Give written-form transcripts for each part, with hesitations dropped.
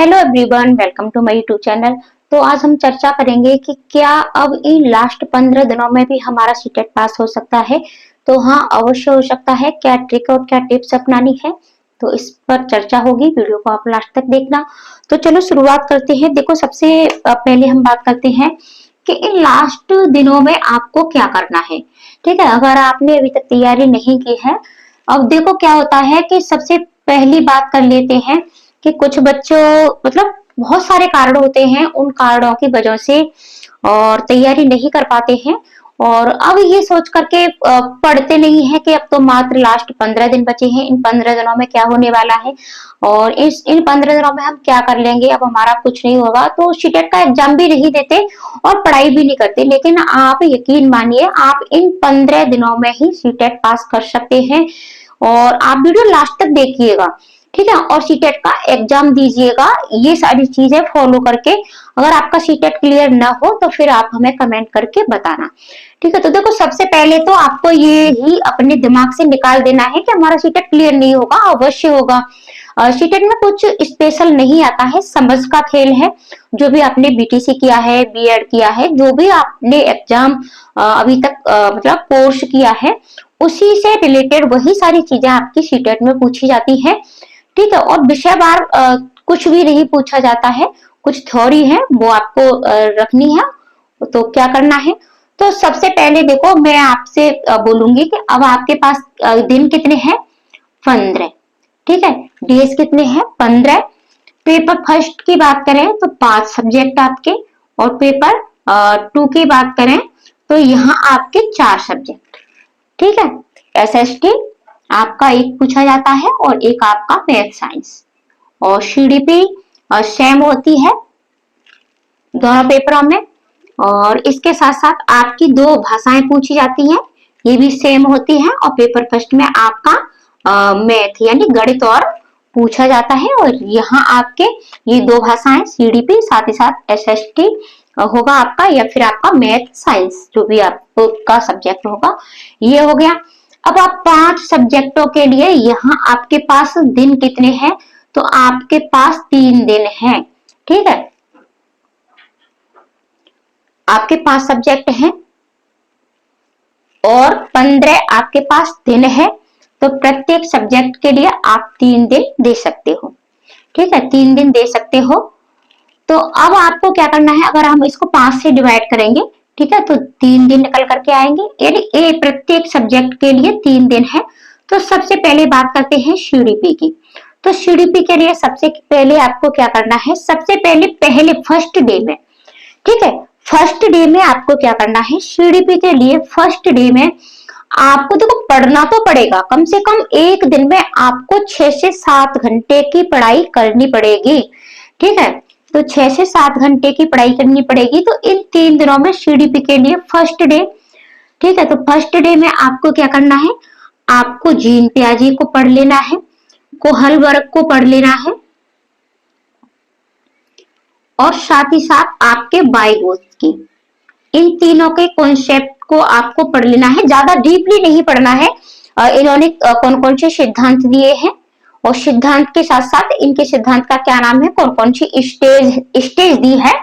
Hello everyone, welcome to my YouTube channel. तो आज हम चर्चा करेंगे कि क्या अब इन लास्ट 15 दिनों में भी हमारा सीटेट पास हो सकता है। तो हाँ, अवश्य हो सकता है। क्या ट्रिक और क्या टिप्स अपनानी है, तो इस पर चर्चा होगी। वीडियो को आप लास्ट तक देखना। तो चलो शुरुआत करते हैं। देखो, सबसे पहले हम बात करते हैं कि इन लास्ट दिनों में आपको क्या करना है। ठीक है, अगर आपने अभी तक तैयारी नहीं की है, अब देखो क्या होता है कि सबसे पहली बात कर लेते हैं कि कुछ बच्चों, मतलब बहुत सारे कारण होते हैं, उन कारणों की वजह से और तैयारी नहीं कर पाते हैं। और अब ये सोच करके पढ़ते नहीं है कि अब तो मात्र लास्ट 15 दिन बचे हैं, इन 15 दिनों में क्या होने वाला है और इन 15 दिनों में हम क्या कर लेंगे, अब हमारा कुछ नहीं होगा, तो सीटेट का एग्जाम भी नहीं देते और पढ़ाई भी नहीं करते। लेकिन आप यकीन मानिए, आप इन 15 दिनों में ही सीटेट पास कर सकते हैं। और आप वीडियो लास्ट तक देखिएगा, ठीक है, और सीटेट का एग्जाम दीजिएगा ये सारी चीजें फॉलो करके। अगर आपका सीटेट क्लियर ना हो तो फिर आप हमें कमेंट करके बताना। ठीक है, तो देखो, सबसे पहले तो आपको ये ही अपने दिमाग से निकाल देना है कि हमारा सीटेट क्लियर नहीं होगा। अवश्य होगा। सीटेट में कुछ स्पेशल नहीं आता है, समझ का खेल है। जो भी आपने बीटीसी किया है, बीएड किया है, जो भी आपने एग्जाम अभी तक मतलब कोर्स किया है, उसी से रिलेटेड वही सारी चीजें आपकी सीटेट में पूछी जाती है। ठीक है, और विषय वार कुछ भी नहीं पूछा जाता है। कुछ थ्योरी है वो आपको रखनी है। तो क्या करना है, तो सबसे पहले देखो, मैं आपसे बोलूंगी कि अब आपके पास दिन कितने हैं, 15। ठीक है, डेज कितने हैं, 15। पेपर फर्स्ट की बात करें तो 5 सब्जेक्ट आपके, और पेपर 2 की बात करें तो यहाँ आपके 4 सब्जेक्ट। ठीक है, एसएसटी आपका एक पूछा जाता है और एक आपका मैथ साइंस। और सीडीपी सेम होती है दोनों पेपरों में। और इसके साथ साथ आपकी 2 भाषाएं पूछी जाती हैं, ये भी सेम होती हैं। और पेपर फर्स्ट में आपका मैथ यानी गणित और पूछा जाता है। और यहाँ आपके ये 2 भाषाएं सीडीपी, साथ ही साथ एसएसटी होगा आपका, या फिर आपका मैथ साइंस जो भी आपका सब्जेक्ट होगा, ये हो गया। अब आप 5 सब्जेक्टों के लिए यहाँ आपके पास दिन कितने हैं, तो आपके पास 3 दिन हैं। ठीक है, आपके 5 सब्जेक्ट हैं और 15 आपके पास दिन है। तो प्रत्येक सब्जेक्ट के लिए आप 3 दिन दे सकते हो। ठीक है, 3 दिन दे सकते हो। तो अब आपको क्या करना है, अगर हम इसको 5 से डिवाइड करेंगे, ठीक है, तो 3 दिन निकल करके आएंगे, यानी प्रत्येक सब्जेक्ट के लिए 3 दिन है। तो सबसे पहले बात करते हैं सीडीपी की। तो सीडीपी के लिए सबसे पहले आपको क्या करना है, सबसे पहले फर्स्ट डे में, ठीक है, फर्स्ट डे में आपको क्या करना है, सीडीपी के लिए फर्स्ट डे में आपको देखो पढ़ना तो पड़ेगा। कम से कम एक दिन में आपको 6 से 7 घंटे की पढ़ाई करनी पड़ेगी। ठीक है, तो 6 से 7 घंटे की पढ़ाई करनी पड़ेगी। तो इन 3 दिनों में सीडीपी के लिए फर्स्ट डे, ठीक है, तो फर्स्ट डे में आपको क्या करना है, आपको जीन प्याजी को पढ़ लेना है, कोहल वर्ग को पढ़ लेना है, और साथ ही साथ आपके बाइगोस की, इन तीनों के कॉन्सेप्ट को आपको पढ़ लेना है। ज्यादा डीपली नहीं पढ़ना है। इन्होंने कौन कौन से सिद्धांत दिए हैं, और सिद्धांत के साथ साथ इनके सिद्धांत का क्या नाम है, कौन कौन सी स्टेज दी है।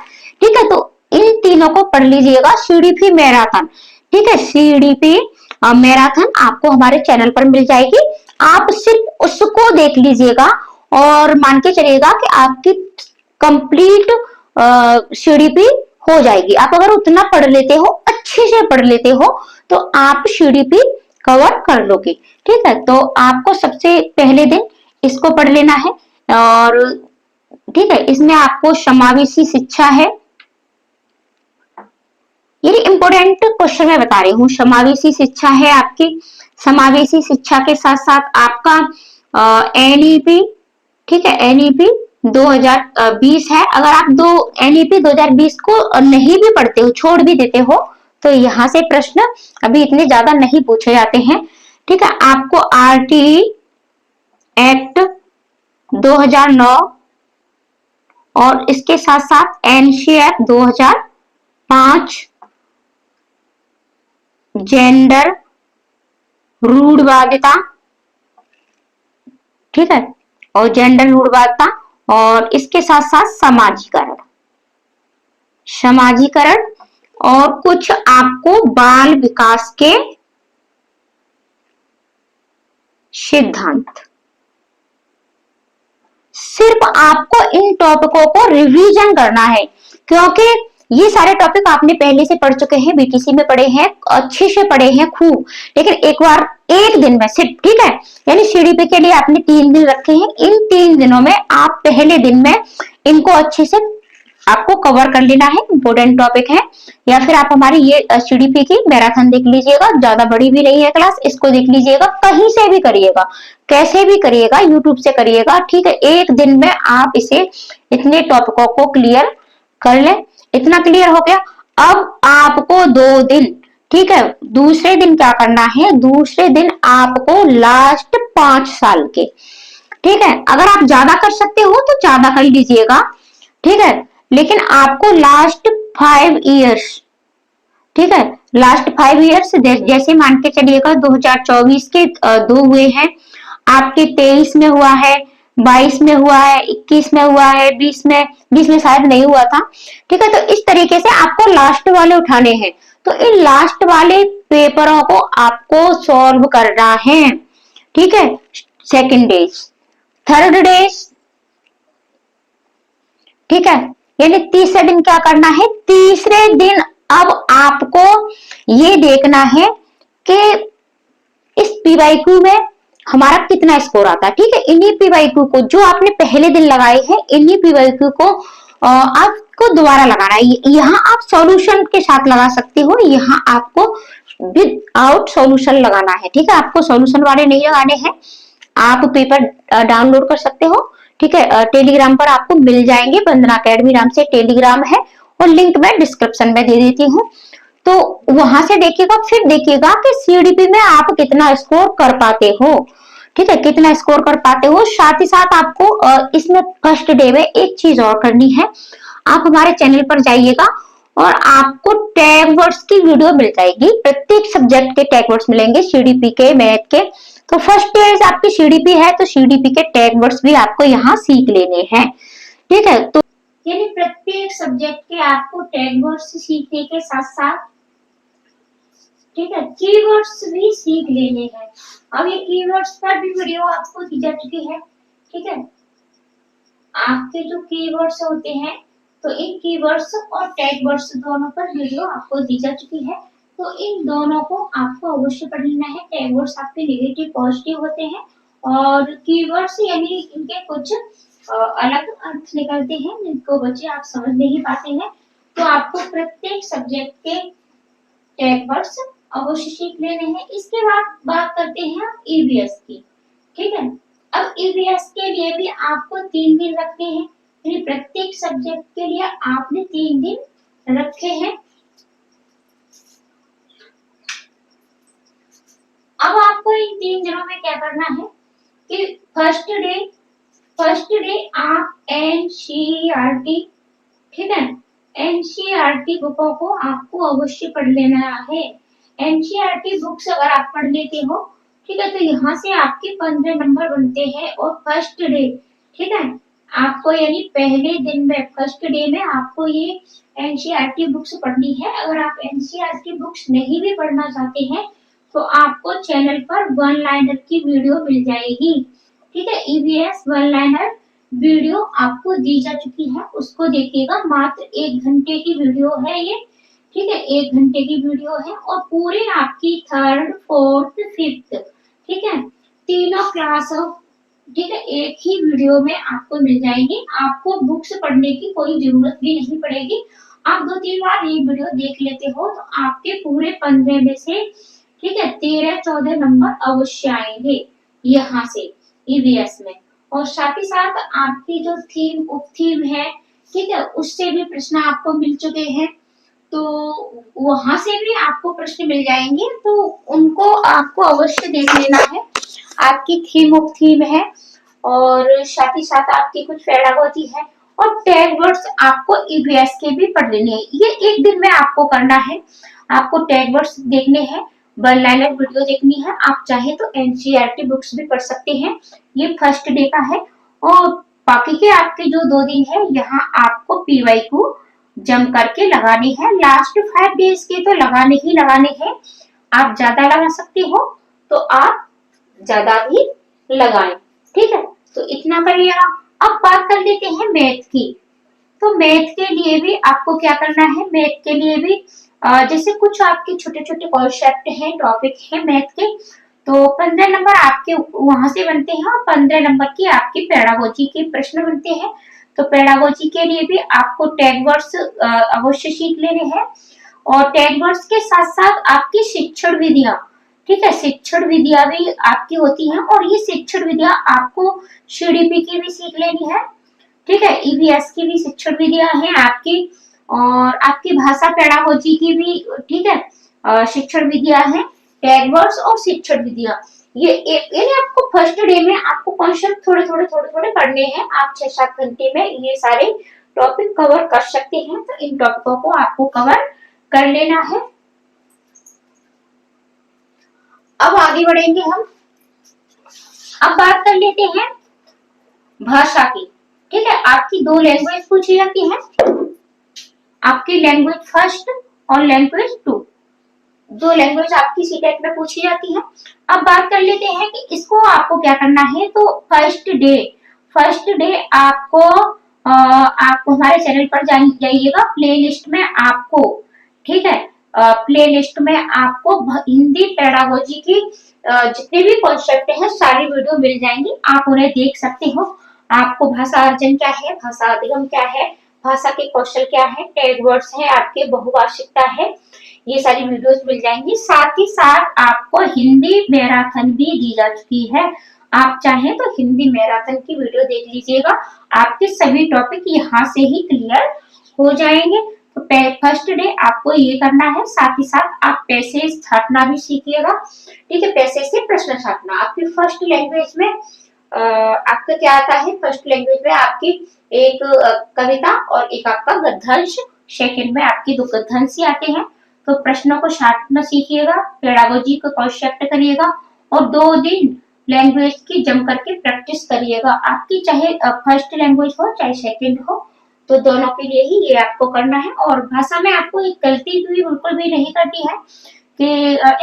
ठीक है, तो इन तीनों को पढ़ लीजिएगा। सीडीपी मैराथन, ठीक है, सीडीपी मैराथन आपको हमारे चैनल पर मिल जाएगी। आप सिर्फ उसको देख लीजिएगा और मान के चलिएगा कि आपकी कंप्लीट सीडीपी हो जाएगी। आप अगर उतना पढ़ लेते हो, अच्छे से पढ़ लेते हो, तो आप सीडीपी कवर कर लोगे। ठीक है, तो आपको सबसे पहले दिन इसको पढ़ लेना है। और ठीक है, इसमें आपको समावेशी शिक्षा है, ये इंपोर्टेंट क्वेश्चन मैं बता रही हूँ। समावेशी शिक्षा है आपकी, समावेशी शिक्षा के साथ साथ आपका एनईपी, ठीक है, एनईपी 2020 है। अगर आप एनईपी 2020 को नहीं भी पढ़ते हो, छोड़ भी देते हो, तो यहाँ से प्रश्न अभी इतने ज्यादा नहीं पूछे जाते हैं। ठीक है, आपको आरटीई एक्ट 2009 और इसके साथ साथ एनसीएफ 2005, जेंडर रूढ़वादिता, ठीक है, और जेंडर रूढ़वादिता, और इसके साथ साथ समाजीकरण, समाजीकरण और कुछ आपको बाल विकास के सिद्धांत। सिर्फ आपको इन टॉपिकों को रिवीजन करना है, क्योंकि ये सारे टॉपिक आपने पहले से पढ़ चुके हैं, बीटीसी में पढ़े हैं, अच्छे से पढ़े हैं खूब, लेकिन एक बार एक दिन में सिर्फ, ठीक है, यानी सीडीपी के लिए आपने 3 दिन रखे हैं, इन 3 दिनों में आप पहले दिन में इनको अच्छे से आपको कवर कर लेना है, इंपोर्टेंट टॉपिक है। या फिर आप हमारी ये सीडीपी की मैराथन देख लीजिएगा, ज्यादा बड़ी भी नहीं है क्लास, इसको देख लीजिएगा, कहीं से भी करिएगा, कैसे भी करिएगा, यूट्यूब से करिएगा, ठीक है। एक दिन में आप इसे इतने टॉपिकों को क्लियर कर ले। इतना क्लियर हो गया। अब आपको 2 दिन, ठीक है, दूसरे दिन क्या करना है, दूसरे दिन आपको लास्ट 5 साल के, ठीक है, अगर आप ज्यादा कर सकते हो तो ज्यादा कर लीजिएगा, ठीक है, लेकिन आपको लास्ट 5 इयर्स, ठीक है, लास्ट 5 इयर्स जैसे मान के चलिएगा 2024 के 2 हुए हैं, आपके 23 में हुआ है, 22 में हुआ है, 21 में हुआ है, 20 में शायद नहीं हुआ था, ठीक है। तो इस तरीके से आपको लास्ट वाले उठाने हैं। तो इन लास्ट वाले पेपरों को आपको सॉल्व करना है, ठीक है। सेकंड डेज, थर्ड डेज, ठीक है, यानी तीसरे दिन क्या करना है, तीसरे दिन अब आपको ये देखना है कि इस पीवाईक्यू में हमारा कितना स्कोर आता है, ठीक है। इन्हीं पीवाईक्यू को जो आपने पहले दिन लगाए हैं, इन्हीं पीवाईक्यू को आपको दोबारा लगाना है। यहाँ आप सॉल्यूशन के साथ लगा सकते हो, यहाँ आपको विद आउट सॉल्यूशन लगाना है, ठीक है। आपको सॉल्यूशन वाले नहीं लगाने हैं, आप पेपर डाउनलोड कर सकते हो, ठीक है। टेलीग्राम पर आपको मिल जाएंगे, वंदना अकेडमी नाम से टेलीग्राम है, और लिंक मैं डिस्क्रिप्शन में दे देती हूँ, तो वहां से देखिएगा। फिर देखिएगा कि सीडीपी में आप कितना स्कोर कर पाते हो, ठीक है, कितना स्कोर कर पाते हो। साथ ही साथ आपको इसमें फर्स्ट डे में एक चीज और करनी है, आप हमारे चैनल पर जाइएगा और आपको टैग वर्ड्स की वीडियो मिल जाएगी, प्रत्येक सब्जेक्ट के टैग वर्ड्स मिलेंगे, सीडीपी के, मैथ के। तो फर्स्ट ईयर आपकी सीडीपी है तो सीडीपी के टैग वर्ड्स भी आपको यहाँ सीख लेने हैं, ठीक है। तो यानी प्रत्येक सब्जेक्ट के आपको टैग वर्ड्स सीखने के साथ साथ, ठीक है, कीवर्ड्स भी सीख लेने हैं। अब ये कीवर्ड्स पर भी वीडियो आपको दी जा चुकी है, ठीक है। आपके जो कीवर्ड्स होते हैं, तो इन कीवर्ड्स और टैग वर्ड्स दोनों पर वीडियो आपको दी जा चुकी है, तो इन दोनों को आपको अवश्य पढ़ लेना है। टैग वर्ड्स आपके नेगेटिव पॉजिटिव होते हैं, और कीवर्ड्स यानी इनके कुछ अलग अर्थ निकलते हैं जिनको बच्चे आप समझ नहीं पाते हैं। तो आपको प्रत्येक सब्जेक्ट के टैग वर्ड्स अवश्य सीख लेने हैं। इसके बाद बात करते हैं ईवीएस की, ठीक है। अब ईवीएस के लिए भी आपको 3 दिन रखने हैं, यानी प्रत्येक सब्जेक्ट के लिए आपने 3 दिन रखे हैं। अब आपको इन 3 दिनों में क्या करना है कि फर्स्ट डे आप एनसीईआरटी, ठीक है, एनसीईआरटी बुकों को आपको अवश्य पढ़ लेना है। एनसीईआरटी बुक्स अगर आप पढ़ लेते हो, ठीक है, तो यहाँ से आपके 15 नंबर बनते हैं। और फर्स्ट डे, ठीक है, आपको यानी पहले दिन में फर्स्ट डे में आपको ये एनसीईआरटी बुक्स पढ़नी है। अगर आप एनसीईआरटी बुक्स नहीं भी पढ़ना चाहते हैं तो आपको चैनल पर वन लाइनर की वीडियो मिल जाएगी, ठीक है। ईवीएस वन लाइनर वीडियो आपको दी जा चुकी है, उसको देखिएगा। मात्र 1 घंटे की वीडियो है ये, ठीक है, 1 घंटे की वीडियो है, और पूरे आपकी 3rd, 4th, 5th, ठीक है, तीनों क्लास, ठीक है, एक ही वीडियो में आपको मिल जाएंगे। आपको बुक्स पढ़ने की कोई जरूरत भी नहीं पड़ेगी। आप 2-3 बार ये वीडियो देख लेते हो तो आपके पूरे 15 में से, ठीक है, 13-14 नंबर अवश्य आएंगे यहाँ से ईवीएस में। और साथ ही साथ आपकी जो थीम, उप थीम है, ठीक है, उससे भी प्रश्न आपको मिल चुके हैं, तो वहां से भी आपको प्रश्न मिल जाएंगे, तो उनको आपको अवश्य देख लेना है। आपकी थीम, उप थीम है, और साथ ही साथ आपकी कुछ पेडागोजी है, और टैग वर्ड्स आपको ईवीएस के भी पढ़ लेने हैं। ये एक दिन में आपको करना है। आपको टैग वर्ड्स देखने हैं, वन लाइनर वीडियो देखनी है, आप चाहे तो एनसीईआरटी बुक्स भी पढ़ सकते हैं। ये फर्स्ट डे का है। और बाकी के आपके जो 2 दिन है यहाँ आपको पीवाई को जम करके लगाने हैं। लास्ट 5 डेज के तो लगाने ही लगाने हैं। आप ज्यादा लगा सकते हो तो आप ज्यादा भी लगाएं, ठीक है। तो इतना करिएगा। अब बात कर लेते हैं मैथ की। तो मैथ के लिए भी आपको क्या करना है, मैथ के लिए भी जैसे कुछ आपके छोटे छोटे कॉन्सेप्ट हैं, टॉपिक हैं मैथ के, तो 15 नंबर आपके वहां से बनते हैं और 15 नंबर की आपकी पेडागोजी के प्रश्न बनते हैं। तो पेडागोजी के लिए भी आपको टैग वर्ड्स अवश्य सीख लेने हैं, और टैग वर्ड्स के साथ साथ आपकी शिक्षण विधियां, ठीक है, शिक्षण विधियां भी आपकी होती हैं, और ये शिक्षण विधियां आपको सीडीपी की भी सीख लेनी है, ठीक है, ईवीएस की भी शिक्षण विधियां हैं आपकी, और आपकी भाषा पेडागोजी की भी, ठीक है, शिक्षण विधियां हैं, टैग वर्ड्स और शिक्षण विधियां। ये आपको फर्स्ट डे में आपको कॉन्सेप्ट थोड़े थोड़े थोड़े थोड़े पढ़ने हैं। आप 6-7 घंटे में ये सारे टॉपिक कवर कर सकते हैं। तो इन टॉपिकों को आपको कवर कर लेना है। अब आगे बढ़ेंगे हम। अब बात कर लेते हैं भाषा की, ठीक है। आपकी 2 लैंग्वेज पूछी जाती है, आपकी लैंग्वेज फर्स्ट और लैंग्वेज 2, 2 लैंग्वेज आपकी सीटेट में पूछी जाती है। अब बात कर लेते हैं कि इसको आपको क्या करना है। तो फर्स्ट डे आपको आपको हमारे चैनल पर जाइएगा, प्लेलिस्ट में आपको, ठीक है, प्लेलिस्ट में आपको हिंदी पेडागोजी की जितने भी कॉन्सेप्ट हैं सारी वीडियो मिल जाएंगी, आप उन्हें देख सकते हो। आपको भाषा अर्जन क्या है, भाषा अधिगम क्या है, भाषा के कौशल क्या है, टैग वर्ड्स है, आपके बहुभाषिकता है, ये सारी वीडियोस मिल जाएंगी। साथ ही साथ आपको हिंदी मैराथन भी दी जा चुकी है। आप चाहें तो हिंदी मैराथन की वीडियो देख लीजिएगा, आपके सभी टॉपिक यहाँ से ही क्लियर हो जाएंगे। तो फर्स्ट डे आपको ये करना है। साथ ही साथ आप पैसेज छापना भी सीखिएगा, ठीक है, पैसेज से प्रश्न छापना। आपकी फर्स्ट लैंग्वेज में आपका क्या आता है, फर्स्ट लैंग्वेज में आपकी एक कविता और एक आपका गद्यांश, सेकंड में आपकी 2 गद्यांश आते हैं। तो प्रश्नों को छापना सीखिएगा, पेडागोजी को कॉन्सेप्ट करिएगा, और 2 दिन लैंग्वेज की जम करके प्रैक्टिस करिएगा। आपकी चाहे फर्स्ट लैंग्वेज हो चाहे सेकंड हो, तो दोनों के लिए ही ये आपको करना है। और भाषा में आपको एक गलती भी बिल्कुल भी नहीं करनी है कि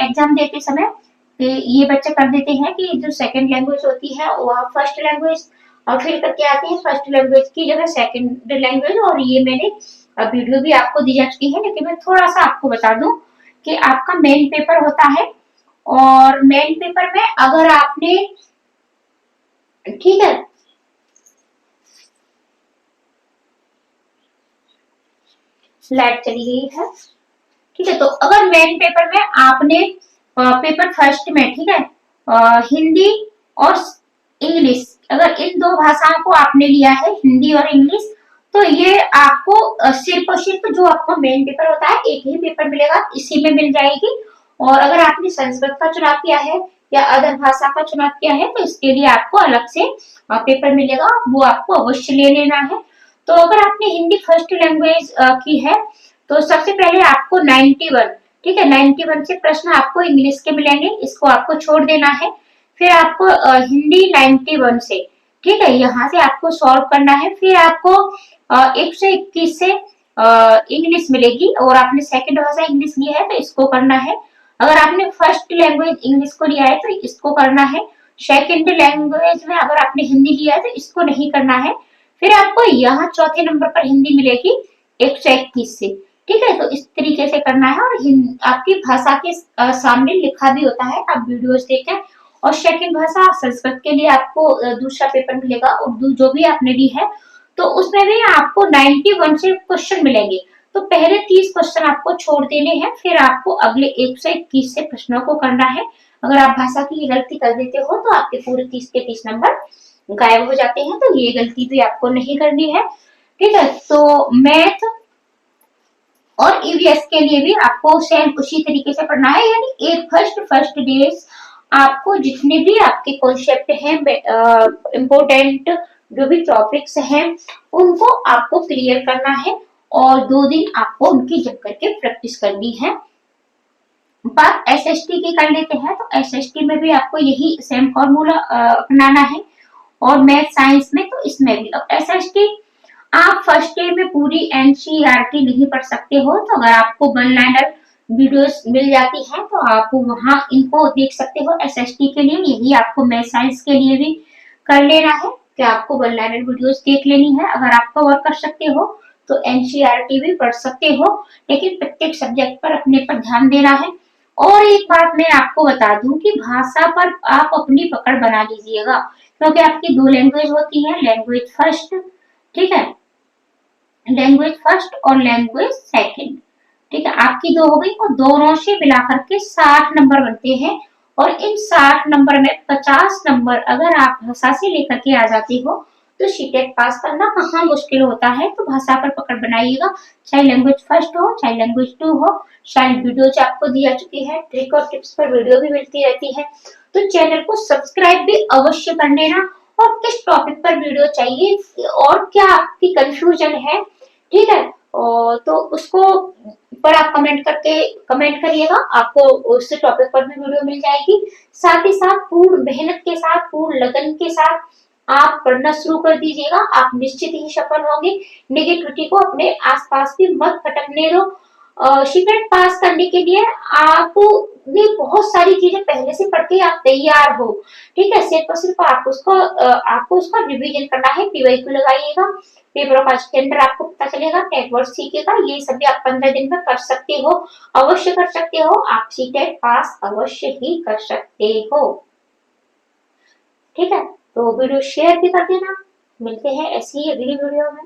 एग्जाम देते समय ये बच्चे कर देते हैं कि जो सेकंड लैंग्वेज होती है वह फर्स्ट लैंग्वेज, और फिर करके आते हैं फर्स्ट लैंग्वेज की जगह सेकंड लैंग्वेज। और ये मैंने वीडियो भी आपको दी जा चुकी है, लेकिन मैं थोड़ा सा आपको बता दूं कि आपका मेन पेपर होता है, और मेन पेपर में अगर आपने, ठीक है, लाइट चली गई है, ठीक है। तो अगर मेन पेपर में आपने पेपर फर्स्ट में, ठीक है, हिंदी और इंग्लिश, अगर इन 2 भाषाओं को आपने लिया है, हिंदी और इंग्लिश, तो ये आपको सिर्फ और सिर्फ जो आपका मेन पेपर होता है एक ही पेपर मिलेगा, इसी में मिल जाएगी। और अगर आपने संस्कृत का चुनाव किया है या अदर भाषा का चुनाव किया है तो इसके लिए आपको अलग से पेपर मिलेगा, वो आपको अवश्य ले लेना है। तो अगर आपने हिंदी फर्स्ट लैंग्वेज की है तो सबसे पहले आपको 91, ठीक है, 91 से प्रश्न आपको इंग्लिश के मिलेंगे, इसको आपको छोड़ देना है। फिर आपको हिंदी 91 से, ठीक है, यहाँ से आपको सॉल्व करना है। फिर आपको 121 से इंग्लिश मिलेगी, और आपने सेकंड भाषा इंग्लिश लिया है तो इसको करना है। अगर आपने फर्स्ट लैंग्वेज इंग्लिश को लिया है तो इसको करना है। सेकंड लैंग्वेज में अगर आपने हिंदी लिया है तो इसको नहीं करना है। फिर आपको यहाँ चौथे नंबर पर हिंदी मिलेगी 121 से, ठीक है। तो इस तरीके से करना है, और आपकी भाषा के सामने लिखा भी होता है, आप वीडियोस देखें। और सेकंड भाषा संस्कृत के लिए आपको दूसरा पेपर मिलेगा, उर्दू जो भी आपने ली है, तो उसमें भी आपको 91 से क्वेश्चन मिलेंगे। तो पहले 30 क्वेश्चन आपको छोड़ देने हैं, फिर आपको अगले 121 से प्रश्नों को करना है। अगर आप भाषा की गलती कर देते हो तो आपके पूरे 30 के 30 नंबर गायब हो जाते हैं, तो ये गलती भी आपको नहीं करनी है, ठीक है। तो मैथ और ईवीएस के लिए भी आपको सेम उसी तरीके से पढ़ना है, यानी एक फर्स्ट डेज आपको जितने भी आपके कॉन्सेप्ट हैं, इम्पोर्टेंट जो भी टॉपिक्स हैं, उनको आपको क्लियर करना है, और 2 दिन आपको उनकी जम करके प्रैक्टिस करनी है। बात एसएसटी की कर लेते हैं। तो एसएसटी में भी आपको यही सेम फॉर्मूला अपनाना है, और मैथ साइंस में तो इसमें भी। अब एसएसटी आप फर्स्ट डे में पूरी एनसीईआरटी नहीं पढ़ सकते हो, तो अगर आपको वन लाइनर वीडियोस मिल जाती है तो आप वहां इनको देख सकते हो। एसएसटी के लिए यही आपको मैथ साइंस के लिए भी कर लेना है कि आपको वन लाइनर वीडियोस देख लेनी है। अगर आप कवर कर सकते हो तो एनसीईआरटी भी पढ़ सकते हो, लेकिन प्रत्येक सब्जेक्ट पर अपने पर ध्यान देना है। और एक बात मैं आपको बता दूं कि भाषा पर आप अपनी पकड़ बना लीजिएगा, क्योंकि आपकी दो लैंग्वेज होती है, लैंग्वेज फर्स्ट, ठीक है, लैंग्वेज फर्स्ट और लैंग्वेज सेकंड, ठीक है, आपकी दो हो गई और दोनों से मिलाकर के 60 नंबर बनते हैं। और इन 60 नंबर में 50 नंबर अगर आप भाषा से लेकर के आ जाते हो तो सीटेट पास करना कहाँ मुश्किल होता है। तो भाषा पर पकड़ बनाइएगा, चाहे लैंग्वेज फर्स्ट हो चाहे लैंग्वेज टू हो। शायद वीडियो जो आपको दी जा चुकी है, ट्रिक और टिप्स पर वीडियो भी मिलती रहती है, तो चैनल को सब्सक्राइब भी अवश्य कर लेना। और किस टॉपिक पर वीडियो चाहिए और क्या आपकी कंफ्यूजन है, ठीक है, और तो उसको पर आप कमेंट करिएगा, आपको उस टॉपिक पर भी वीडियो मिल जाएगी। साथ ही साथ पूर्ण मेहनत के साथ, पूर्ण लगन के साथ आप पढ़ना शुरू कर दीजिएगा, आप निश्चित ही सफल होंगे। नेगेटिविटी को अपने आसपास भी मत भटकने दो। सीटेट पास करने के लिए आपने बहुत सारी चीजें पहले से पढ़ के आप तैयार हो, ठीक है, सिर्फ और सिर्फ आपको उसका रिवीजन करना है। पीवाईक्यू लगाइएगा, पेपर ऑफ आज के अंदर आपको पता चलेगा, टेट वर्ड सीखेगा, ये सभी आप 15 दिन में कर सकते हो, अवश्य कर सकते हो, आप सीटेट पास अवश्य ही कर सकते हो, ठीक है। तो वीडियो शेयर भी कर देना, मिलते हैं ऐसी ही अगली वीडियो में।